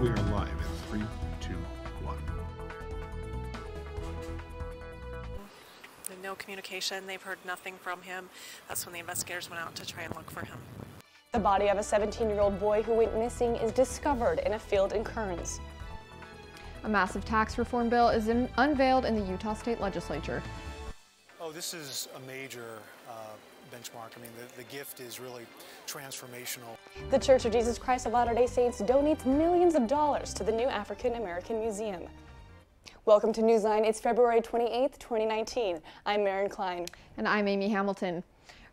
We are live in 3, 2, 1. No communication. They've heard nothing from him. That's when the investigators went out to try and look for him. The body of a 17-year-old boy who went missing is discovered in a field in Kearns. A massive tax reform bill is unveiled in the Utah State Legislature. Oh, this is a major benchmark. I mean, the gift is really transformational. The Church of Jesus Christ of Latter-day Saints donates millions of dollars to the new African American Museum. Welcome to Newsline. It's February 28th, 2019. I'm Maren Klein. And I'm Amy Hamilton.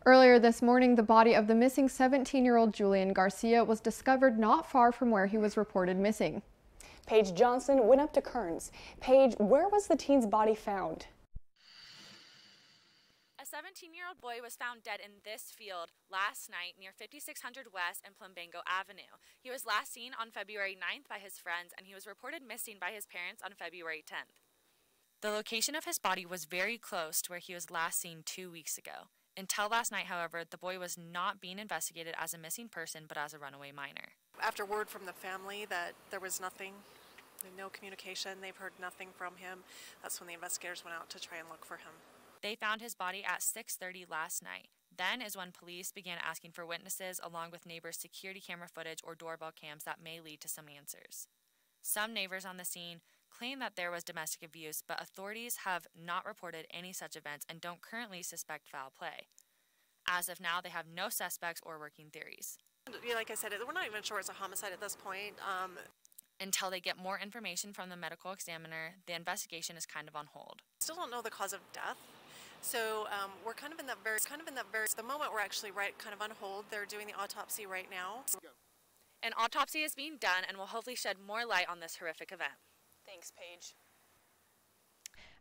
Earlier this morning, the body of the missing 17-year-old Julian Garcia was discovered not far from where he was reported missing. Paige Johnson went up to Kearns. Paige, where was the teen's body found? A 17-year-old boy was found dead in this field last night near 5600 West and Plumbango Avenue. He was last seen on February 9th by his friends, and he was reported missing by his parents on February 10th. The location of his body was very close to where he was last seen 2 weeks ago. Until last night, however, the boy was not being investigated as a missing person, but as a runaway minor. After word from the family that there was nothing, no communication, they've heard nothing from him, that's when the investigators went out to try and look for him. They found his body at 6:30 last night. Then is when police began asking for witnesses along with neighbors' security camera footage or doorbell cams that may lead to some answers. Some neighbors on the scene claim that there was domestic abuse, but authorities have not reported any such events and don't currently suspect foul play. As of now, they have no suspects or working theories. Like I said, we're not even sure it's a homicide at this point. Until they get more information from the medical examiner, the investigation is kind of on hold. Still don't know the cause of death. So we're kind of in that very, the moment we're actually kind of on hold. They're doing the autopsy right now. An autopsy is being done and will hopefully shed more light on this horrific event. Thanks, Paige.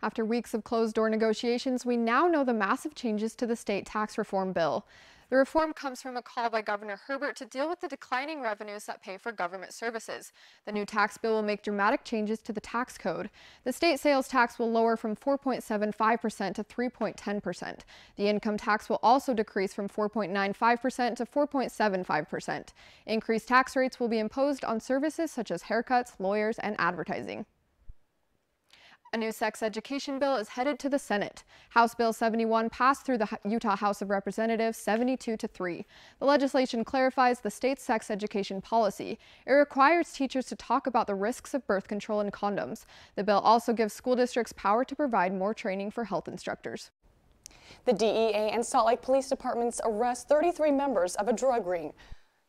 After weeks of closed-door negotiations, we now know the massive changes to the state tax reform bill. The reform comes from a call by Governor Herbert to deal with the declining revenues that pay for government services. The new tax bill will make dramatic changes to the tax code. The state sales tax will lower from 4.75% to 3.10%. The income tax will also decrease from 4.95% to 4.75%. Increased tax rates will be imposed on services such as haircuts, lawyers, and advertising. A new sex education bill is headed to the Senate. House Bill 71 passed through the Utah House of Representatives 72-3. The legislation clarifies the state's sex education policy. It requires teachers to talk about the risks of birth control and condoms. The bill also gives school districts power to provide more training for health instructors. The DEA and Salt Lake Police Departments arrest 33 members of a drug ring.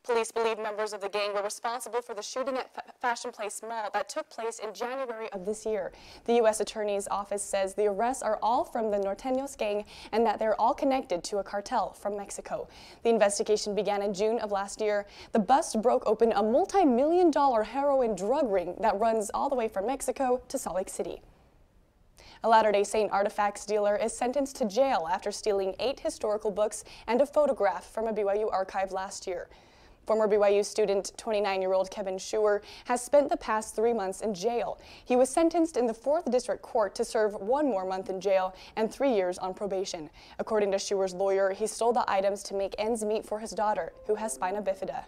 Police believe members of the gang were responsible for the shooting at Fashion Place Mall that took place in January of this year. The U.S. Attorney's Office says the arrests are all from the Norteños gang and that they're all connected to a cartel from Mexico. The investigation began in June of last year. The bust broke open a multi-million-dollar heroin drug ring that runs all the way from Mexico to Salt Lake City. A Latter-day Saint artifacts dealer is sentenced to jail after stealing 8 historical books and a photograph from a BYU archive last year. Former BYU student 29-year-old Kevin Schuer has spent the past 3 months in jail. He was sentenced in the 4th District Court to serve 1 more month in jail and 3 years on probation. According to Schuer's lawyer, he stole the items to make ends meet for his daughter, who has spina bifida.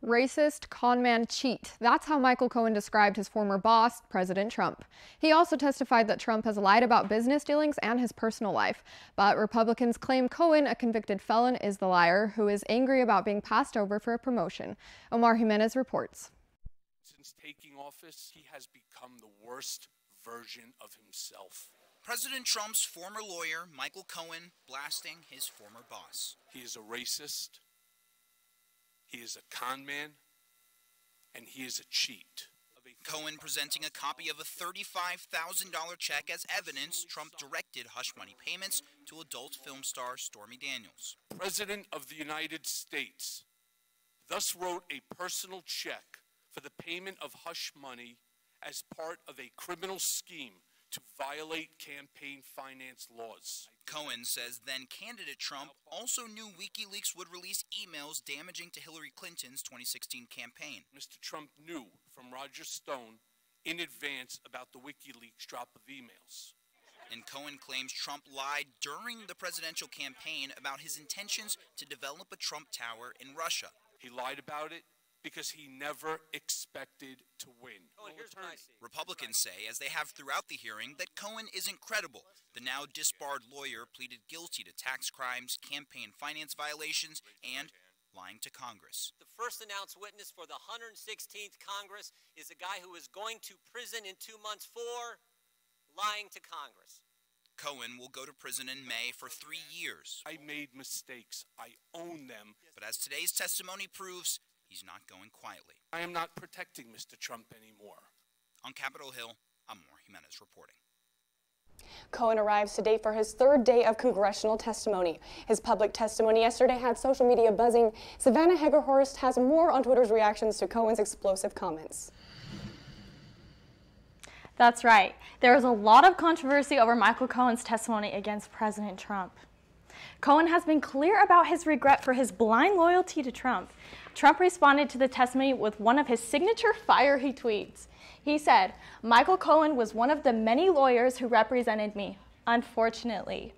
Racist, conman, cheat. That's how Michael Cohen described his former boss, President Trump. He also testified that Trump has lied about business dealings and his personal life. But Republicans claim Cohen, a convicted felon, is the liar who is angry about being passed over for a promotion. Omar Jimenez reports. Since taking office, he has become the worst version of himself. President Trump's former lawyer, Michael Cohen, blasting his former boss. He is a racist. He is a con man, and he is a cheat. Cohen presenting a copy of a $35,000 check as evidence Trump directed hush money payments to adult film star Stormy Daniels. President of the United States thus wrote a personal check for the payment of hush money as part of a criminal scheme to violate campaign finance laws. Cohen says then candidate Trump also knew WikiLeaks would release emails damaging to Hillary Clinton's 2016 campaign. Mr. Trump knew from Roger Stone in advance about the WikiLeaks drop of emails. And Cohen claims Trump lied during the presidential campaign about his intentions to develop a Trump Tower in Russia. He lied about it because he never expected to win. Republicans say, as they have throughout the hearing, that Cohen isn't credible. The now disbarred lawyer pleaded guilty to tax crimes, campaign finance violations, and lying to Congress. The first announced witness for the 116th Congress is a guy who is going to prison in 2 months for lying to Congress. Cohen will go to prison in May for 3 years. I made mistakes. I own them. But as today's testimony proves, he's not going quietly. I am not protecting Mr. Trump anymore. On Capitol Hill, I'm More Jimenez reporting. Cohen arrives today for his third day of congressional testimony. His public testimony yesterday had social media buzzing. Savannah Hegerhorst has more on Twitter's reactions to Cohen's explosive comments. That's right. There was a lot of controversy over Michael Cohen's testimony against President Trump. Cohen has been clear about his regret for his blind loyalty to Trump. Trump responded to the testimony with one of his signature fiery tweets. He said, "Michael Cohen was one of the many lawyers who represented me, unfortunately.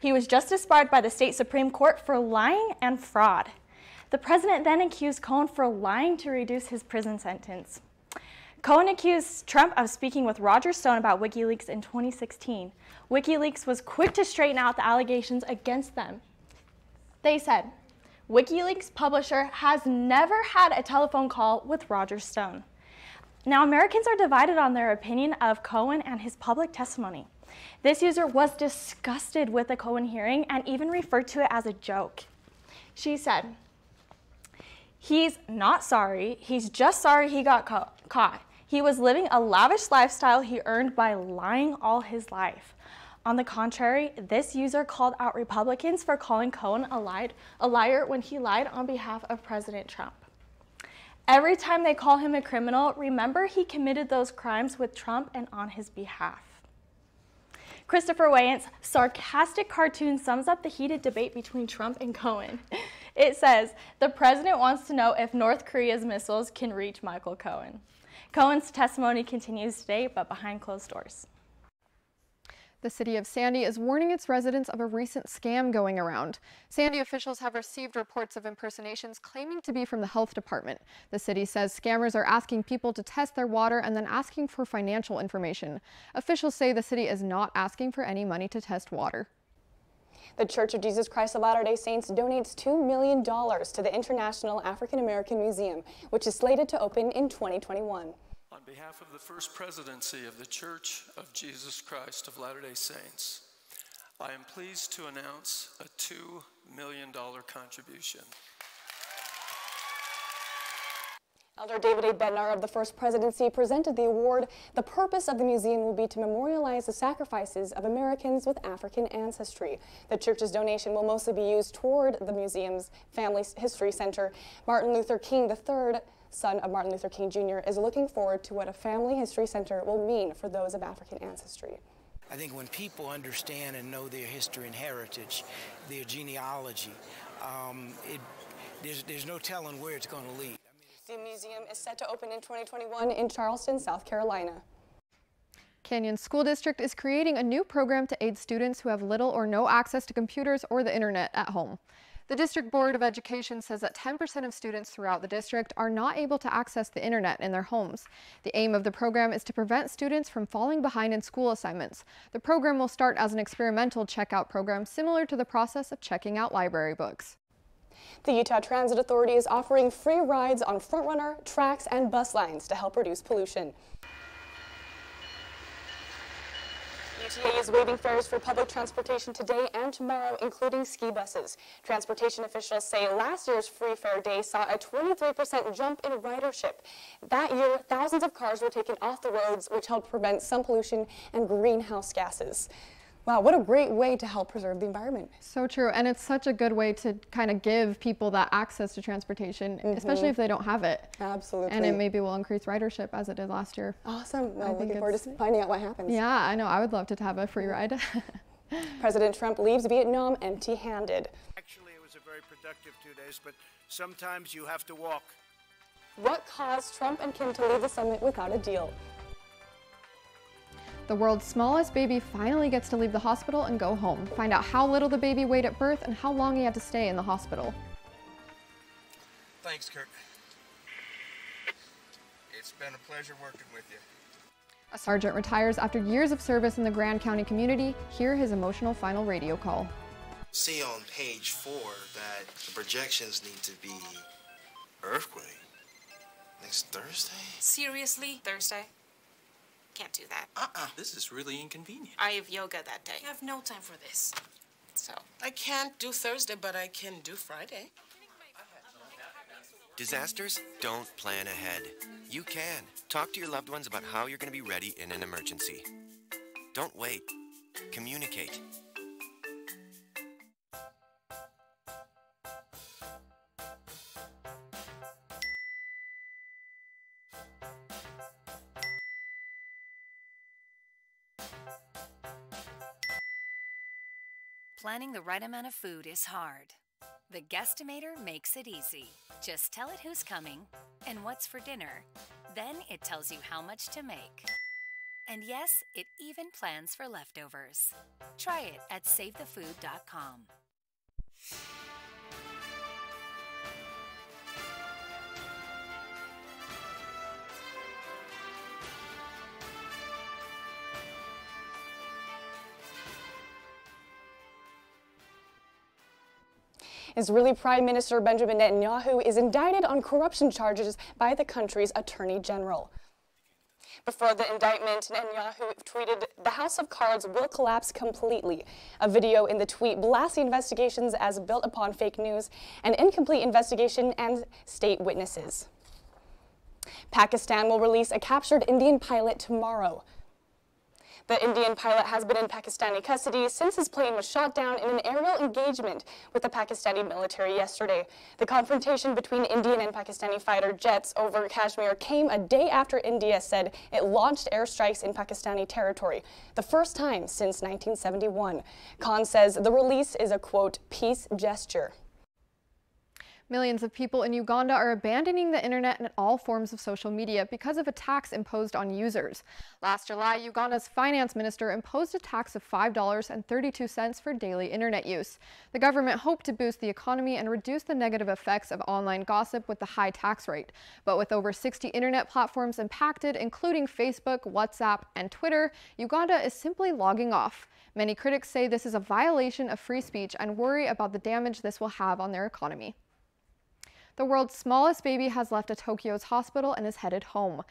He was just disbarred by the state Supreme Court for lying and fraud." The president then accused Cohen for lying to reduce his prison sentence. Cohen accused Trump of speaking with Roger Stone about WikiLeaks in 2016. WikiLeaks was quick to straighten out the allegations against them. They said, WikiLeaks publisher has never had a telephone call with Roger Stone. Now, Americans are divided on their opinion of Cohen and his public testimony. This user was disgusted with the Cohen hearing and even referred to it as a joke. She said, "He's not sorry. He's just sorry he got caught. He was living a lavish lifestyle he earned by lying all his life." On the contrary, this user called out Republicans for calling Cohen a liar when he lied on behalf of President Trump. Every time they call him a criminal, remember he committed those crimes with Trump and on his behalf. Christopher Wayant's sarcastic cartoon sums up the heated debate between Trump and Cohen. It says, "The president wants to know if North Korea's missiles can reach Michael Cohen." Cohen's testimony continues today, but behind closed doors. The city of Sandy is warning its residents of a recent scam going around. Sandy officials have received reports of impersonations claiming to be from the health department. The city says scammers are asking people to test their water and then asking for financial information. Officials say the city is not asking for any money to test water. The Church of Jesus Christ of Latter-day Saints donates $2 million to the International African American Museum, which is slated to open in 2021. On behalf of the First Presidency of the Church of Jesus Christ of Latter-day Saints, I am pleased to announce a $2 million contribution. Elder David A. Bednar of the First Presidency presented the award. The purpose of the museum will be to memorialize the sacrifices of Americans with African ancestry. The church's donation will mostly be used toward the museum's Family History Center. Martin Luther King III, son of Martin Luther King Jr., is looking forward to what a Family History Center will mean for those of African ancestry. I think when people understand and know their history and heritage, their genealogy, there's no telling where it's going to lead. The museum is set to open in 2021 in Charleston, South Carolina. Canyon School District is creating a new program to aid students who have little or no access to computers or the internet at home. The District Board of Education says that 10% of students throughout the district are not able to access the internet in their homes. The aim of the program is to prevent students from falling behind in school assignments. The program will start as an experimental checkout program similar to the process of checking out library books. The Utah Transit Authority is offering free rides on Frontrunner, tracks, and bus lines to help reduce pollution. UTA is waiving fares for public transportation today and tomorrow, including ski buses. Transportation officials say last year's free fare day saw a 23% jump in ridership. That year, thousands of cars were taken off the roads, which helped prevent some pollution and greenhouse gases. Wow, what a great way to help preserve the environment. So true, and it's such a good way to kind of give people that access to transportation, especially if they don't have it. Absolutely. And it maybe will increase ridership as it did last year. Awesome. Well, looking forward to finding out what happens. Yeah, I know. I would love to have a free ride. President Trump leaves Vietnam empty-handed. Actually, it was a very productive 2 days, but sometimes you have to walk. What caused Trump and Kim to leave the summit without a deal? The world's smallest baby finally gets to leave the hospital and go home. Find out how little the baby weighed at birth and how long he had to stay in the hospital. Thanks, Kurt. It's been a pleasure working with you. A sergeant retires after years of service in the Grand County community. Hear his emotional final radio call. See on page 4 that the projections need to be earthquake next Thursday. Seriously? Thursday? Can't do that. This is really inconvenient. I have yoga that day. I have no time for this. So, I can't do Thursday, but I can do Friday. Disasters don't plan ahead. You can. Talk to your loved ones about how you're going to be ready in an emergency. Don't wait. Communicate. Planning the right amount of food is hard. The Guestimator makes it easy. Just tell it who's coming and what's for dinner. Then it tells you how much to make. And yes, it even plans for leftovers. Try it at SaveTheFood.com. Israeli Prime Minister Benjamin Netanyahu is indicted on corruption charges by the country's Attorney General. Before the indictment, Netanyahu tweeted, "The House of Cards will collapse completely." A video in the tweet blasts the investigations as built upon fake news, an incomplete investigation, and state witnesses. Pakistan will release a captured Indian pilot tomorrow. The Indian pilot has been in Pakistani custody since his plane was shot down in an aerial engagement with the Pakistani military yesterday. The confrontation between Indian and Pakistani fighter jets over Kashmir came a day after India said it launched airstrikes in Pakistani territory, the first time since 1971. Khan says the release is a, quote, peace gesture. Millions of people in Uganda are abandoning the internet and all forms of social media because of a tax imposed on users. Last July, Uganda's finance minister imposed a tax of $5.32 for daily internet use. The government hoped to boost the economy and reduce the negative effects of online gossip with the high tax rate. But with over 60 internet platforms impacted, including Facebook, WhatsApp, and Twitter, Uganda is simply logging off. Many critics say this is a violation of free speech and worry about the damage this will have on their economy. The world's smallest baby has left a Tokyo's hospital and is headed home.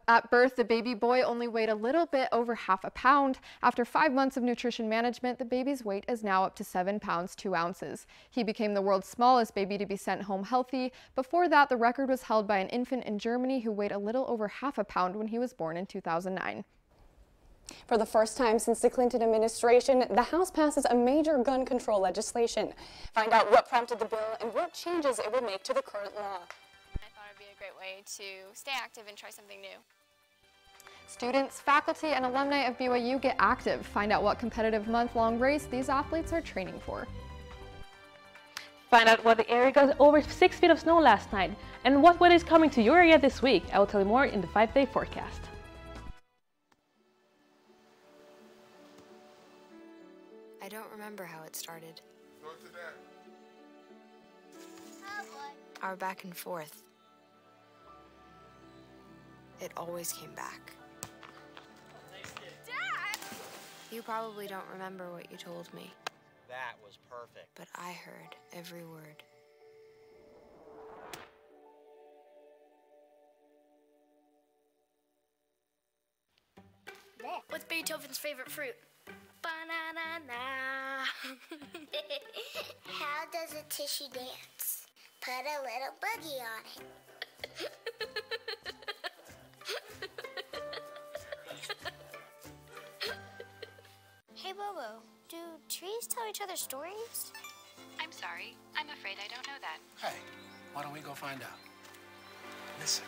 At birth, the baby boy only weighed a little bit over half a pound. After 5 months of nutrition management, the baby's weight is now up to 7 pounds, 2 ounces. He became the world's smallest baby to be sent home healthy. Before that, the record was held by an infant in Germany who weighed a little over half a pound when he was born in 2009. For the first time since the Clinton administration, the House passes a major gun control legislation. Find out what prompted the bill and what changes it will make to the current law. I thought it would be a great way to stay active and try something new. Students, faculty, and alumni of BYU get active. Find out what competitive month-long race these athletes are training for. Find out what the area got over 6 feet of snow last night and what weather is coming to your area this week. I will tell you more in the 5-day forecast. I don't remember how it started. Our back and forth. It always came back. Dad! You probably don't remember what you told me, That was perfect. but I heard every word. What's Beethoven's favorite fruit? Banana. How does a tissue dance? Put a little boogie on it. Hey, Bobo, do trees tell each other stories? I'm sorry. I'm afraid I don't know that. Hey, why don't we go find out? Listen.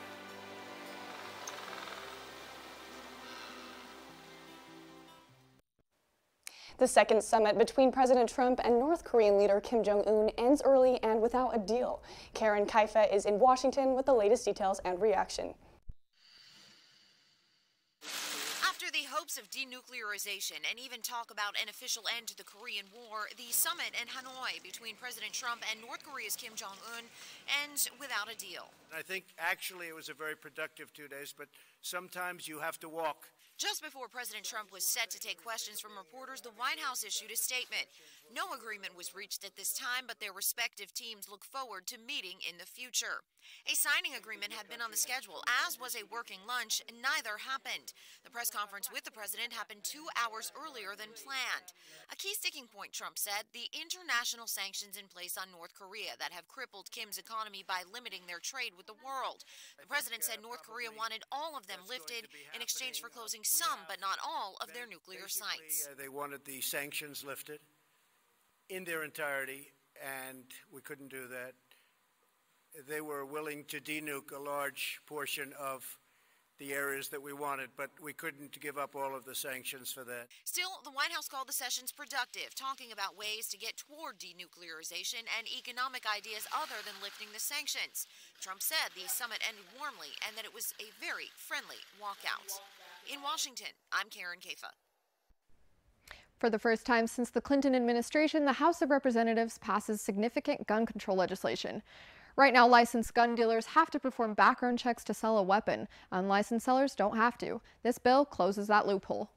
The second summit between President Trump and North Korean leader Kim Jong-un ends early and without a deal. Karen Kaifa is in Washington with the latest details and reaction. After the hopes of denuclearization and even talk about an official end to the Korean War, the summit in Hanoi between President Trump and North Korea's Kim Jong-un ends without a deal. I think actually it was a very productive 2 days, but sometimes you have to walk. Just before President Trump was set to take questions from reporters, the White House issued a statement. No agreement was reached at this time, but their respective teams look forward to meeting in the future. A signing agreement had been on the schedule, as was a working lunch, and neither happened. The press conference with the president happened 2 hours earlier than planned. A key sticking point, Trump said, the international sanctions in place on North Korea that have crippled Kim's economy by limiting their trade with the world. The president said North Korea wanted all of them lifted in exchange for closing some, but not all, of their nuclear sites. They wanted the sanctions lifted in their entirety, and we couldn't do that. They were willing to denuke a large portion of the areas that we wanted, but we couldn't give up all of the sanctions for that. Still, the White House called the sessions productive, talking about ways to get toward denuclearization and economic ideas other than lifting the sanctions. Trump said the summit ended warmly and that it was a very friendly walkout. In Washington, I'm Karen Kafa. For the first time since the Clinton administration, the House of Representatives passes significant gun control legislation. Right now, licensed gun dealers have to perform background checks to sell a weapon. Unlicensed sellers don't have to. This bill closes that loophole.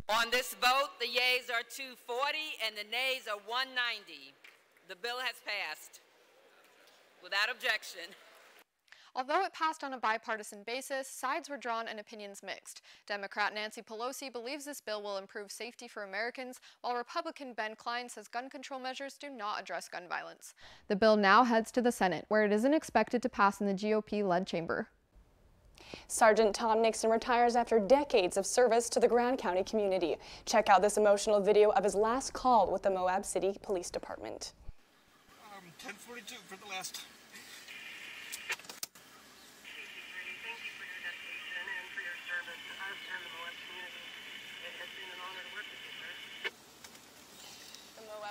On this vote, the yeas are 240 and the nays are 190. The bill has passed without objection. Although it passed on a bipartisan basis, sides were drawn and opinions mixed. Democrat Nancy Pelosi believes this bill will improve safety for Americans, while Republican Ben Cline says gun control measures do not address gun violence. The bill now heads to the Senate, where it isn't expected to pass in the GOP-led chamber. Sergeant Tom Nixon retires after decades of service to the Grand County community. Check out this emotional video of his last call with the Moab City Police Department. 10:42 for the last.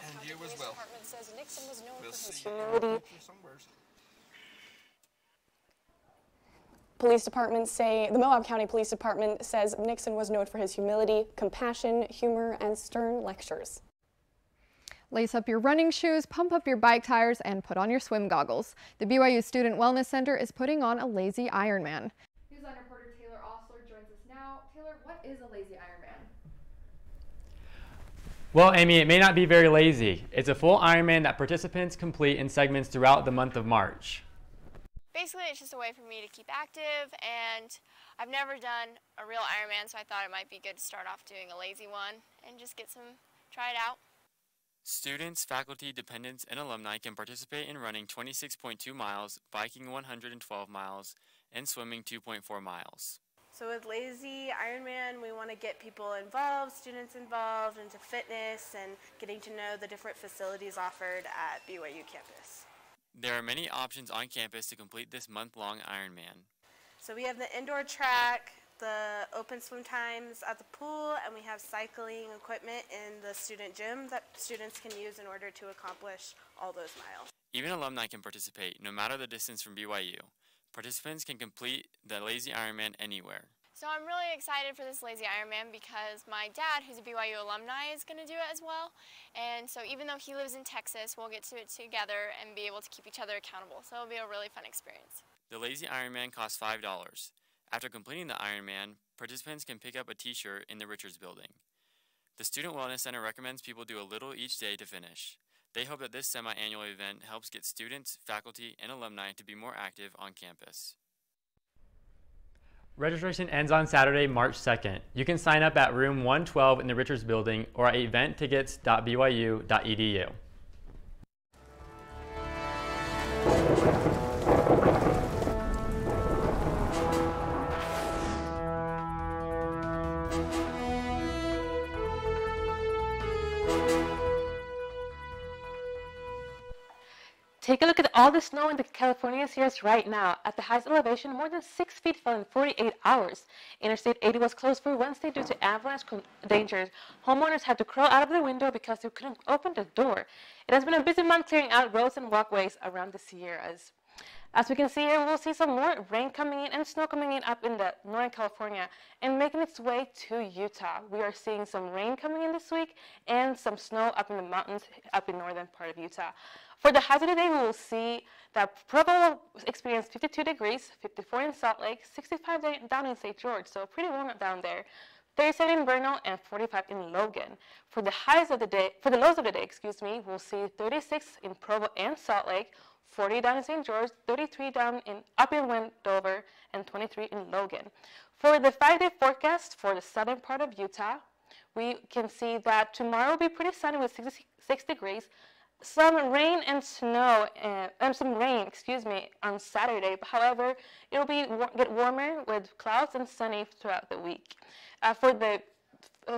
And you as well. Department says Nixon was known for his humility. The Moab County Police Department says Nixon was known for his humility, compassion, humor, and stern lectures. Lace up your running shoes, pump up your bike tires, and put on your swim goggles. The BYU Student Wellness Center is putting on a lazy Ironman. NewsLine reporter Taylor Osler joins us now. Taylor, what is a lazy Ironman? Well, Amy, it may not be very lazy. It's a full Ironman that participants complete in segments throughout the month of March. Basically, it's just a way for me to keep active, and I've never done a real Ironman, so I thought it might be good to start off doing a lazy one and just try it out. Students, faculty, dependents, and alumni can participate in running 26.2 miles, biking 112 miles, and swimming 2.4 miles. So with Lazy Ironman, we want to get people involved, students involved into fitness and getting to know the different facilities offered at BYU campus. There are many options on campus to complete this month-long Ironman. So we have the indoor track, the open swim times at the pool, and we have cycling equipment in the student gym that students can use in order to accomplish all those miles. Even alumni can participate, no matter the distance from BYU. Participants can complete the Lazy Ironman anywhere. So I'm really excited for this Lazy Ironman because my dad, who's a BYU alumni, is going to do it as well. And so even though he lives in Texas, we'll get to it together and be able to keep each other accountable. So it'll be a really fun experience. The Lazy Ironman costs $5. After completing the Ironman, participants can pick up a t-shirt in the Richards Building. The Student Wellness Center recommends people do a little each day to finish. They hope that this semi-annual event helps get students, faculty, and alumni to be more active on campus. Registration ends on Saturday, March 2nd. You can sign up at room 112 in the Richards Building or at eventtickets.byu.edu. Take a look at all the snow in the California Sierras right now. At the highest elevation, more than 6 feet fell in 48 hours. Interstate 80 was closed for Wednesday due to avalanche dangers. Homeowners had to crawl out of their window because they couldn't open the door. It has been a busy month clearing out roads and walkways around the Sierras. As we can see here, we'll see some more rain coming in and snow coming in up in the Northern California and making its way to Utah. We are seeing some rain coming in this week and some snow up in the mountains up in northern part of Utah. For the highs of the day, we will see that Provo will experience 52 degrees, 54 in Salt Lake, 65 down in St. George, so pretty warm down there. 37 in Bernal and 45 in Logan. For the highs of the day, for the lows of the day, we'll see 36 in Provo and Salt Lake, 40 down in St. George, 33 up in Wendover, and 23 in Logan. For the 5-day forecast for the southern part of Utah, we can see that tomorrow will be pretty sunny with 66 degrees. Some rain and snow, some rain, on Saturday. However, it'll get warmer with clouds and sunny throughout the week. For the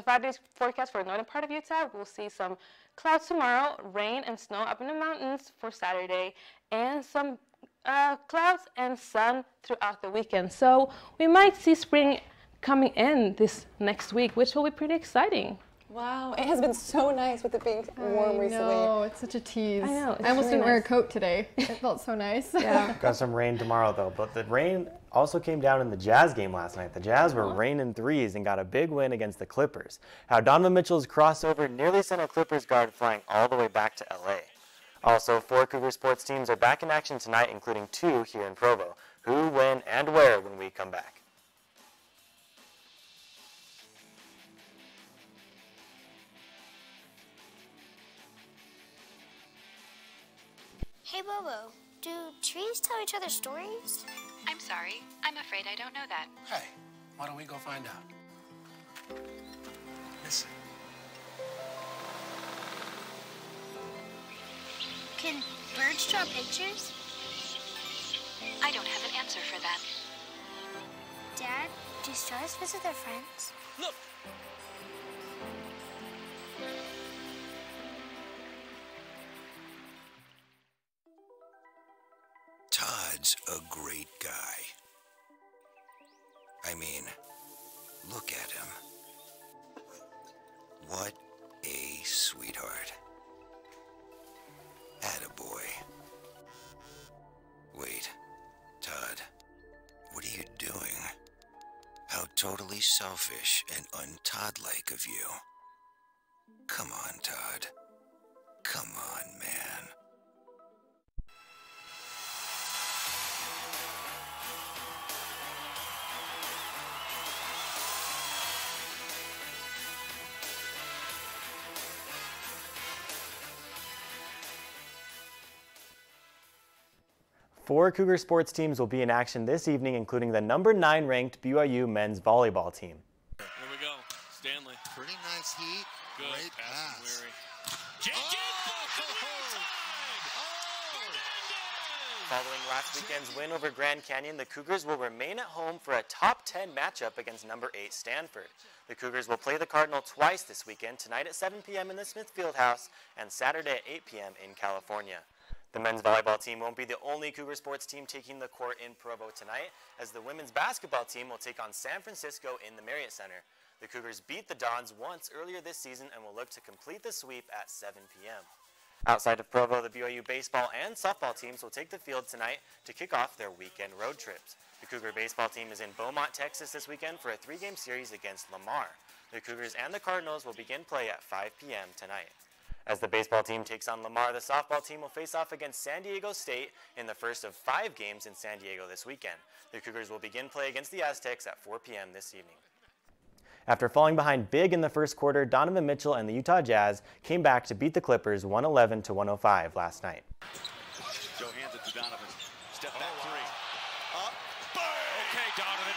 5 days forecast for the northern part of Utah, we'll see some clouds tomorrow, rain and snow up in the mountains for Saturday, and some clouds and sun throughout the weekend. So we might see spring coming in this next week, which will be pretty exciting. Wow, it has been so nice with it being warm recently. Oh, it's such a tease. I know. I almost didn't wear a coat today. It felt so nice. Yeah. Got some rain tomorrow, though. But the rain also came down in the Jazz game last night. The Jazz were raining threes and got a big win against the Clippers. How Donovan Mitchell's crossover nearly sent a Clippers guard flying all the way back to L.A. Also, 4 Cougar sports teams are back in action tonight, including 2 here in Provo. Who, when, and where when we come back. Hey, Bobo, do trees tell each other stories? I'm sorry. I'm afraid I don't know that. Hey, why don't we go find out? Listen. Can birds draw pictures? I don't have an answer for that. Dad, do stars visit their friends? Look! Todd's a great guy. I mean, look at him. What a sweetheart. Attaboy. Wait, Todd, what are you doing? How totally selfish and un-Todd-like of you. Come on, Todd. Come on, man. Four Cougar sports teams will be in action this evening, including the number 9 ranked BYU men's volleyball team. Here we go. Stanley. Pretty nice heat. Good. Great pass. Weary. Following last weekend's win over Grand Canyon, the Cougars will remain at home for a top 10 matchup against number 8 Stanford. The Cougars will play the Cardinal twice this weekend, tonight at 7 p.m. in the Smith Fieldhouse and Saturday at 8 p.m. in California. The men's volleyball team won't be the only Cougar sports team taking the court in Provo tonight, as the women's basketball team will take on San Francisco in the Marriott Center. The Cougars beat the Dons once earlier this season and will look to complete the sweep at 7 p.m. Outside of Provo, the BYU baseball and softball teams will take the field tonight to kick off their weekend road trips. The Cougar baseball team is in Beaumont, Texas this weekend for a 3-game series against Lamar. The Cougars and the Cardinals will begin play at 5 p.m. tonight. As the baseball team takes on Lamar, the softball team will face off against San Diego State in the first of 5 games in San Diego this weekend. The Cougars will begin play against the Aztecs at 4 p.m. this evening. After falling behind big in the first quarter, Donovan Mitchell and the Utah Jazz came back to beat the Clippers 111-105 last night. Joe hands it to Donovan. Step back three. Up. Okay, Donovan.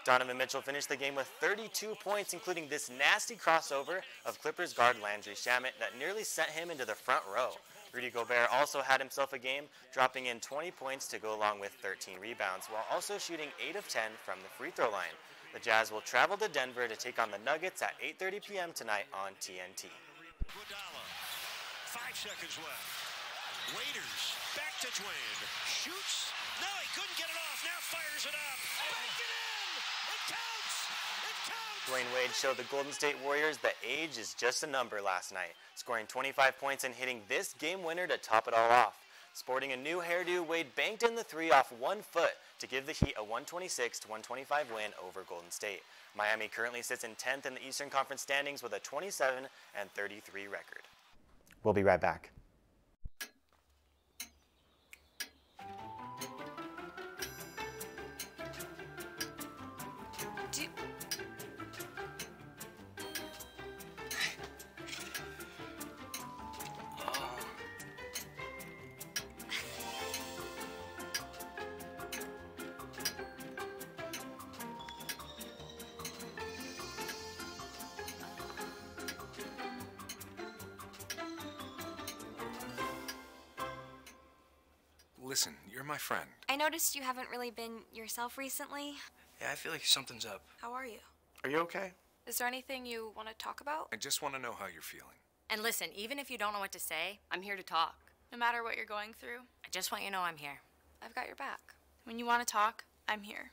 Donovan Mitchell finished the game with 32 points, including this nasty crossover of Clippers guard Landry Shamet that nearly sent him into the front row. Rudy Gobert also had himself a game, dropping in 20 points to go along with 13 rebounds, while also shooting 8 of 10 from the free throw line. The Jazz will travel to Denver to take on the Nuggets at 8:30 p.m. tonight on TNT. 5 seconds left. Waiters back to Dwayne. Shoots. No, he couldn't get it off. Now fires it up. Bank it in. It counts. It counts. Dwayne Wade showed the Golden State Warriors that age is just a number last night, scoring 25 points and hitting this game winner to top it all off. Sporting a new hairdo, Wade banked in the three off 1 foot to give the Heat a 126-125 win over Golden State. Miami currently sits in 10th in the Eastern Conference standings with a 27-33 record. We'll be right back. Listen, you're my friend. I noticed you haven't really been yourself recently. Yeah, I feel like something's up. How are you? Are you okay? Is there anything you want to talk about? I just want to know how you're feeling. And listen, even if you don't know what to say, I'm here to talk. No matter what you're going through, I just want you to know I'm here. I've got your back. when you want to talk, I'm here.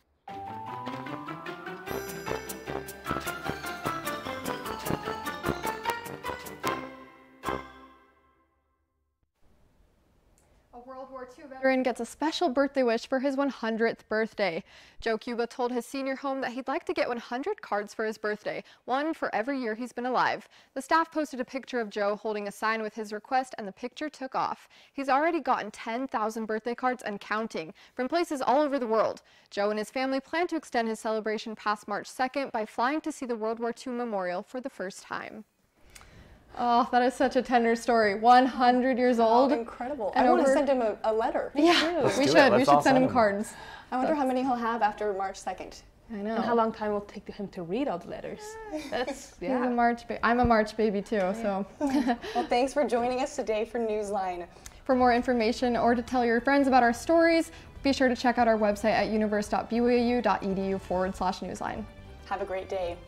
World War II veteran gets a special birthday wish for his 100th birthday. Joe Cuba told his senior home that he'd like to get 100 cards for his birthday, one for every year he's been alive. The staff posted a picture of Joe holding a sign with his request, and the picture took off. He's already gotten 10,000 birthday cards and counting from places all over the world. Joe and his family plan to extend his celebration past March 2nd by flying to see the World War II memorial for the first time. Oh, that is such a tender story. 100 years old. Oh, incredible. And I want to send him a letter. Yeah, we should send him cards. I wonder how many he'll have after March 2nd. I know. And how long time will it take him to read all the letters? That's, yeah. I'm a March baby too, so. Well, thanks for joining us today for Newsline. For more information or to tell your friends about our stories, be sure to check out our website at universe.byu.edu/newsline. Have a great day.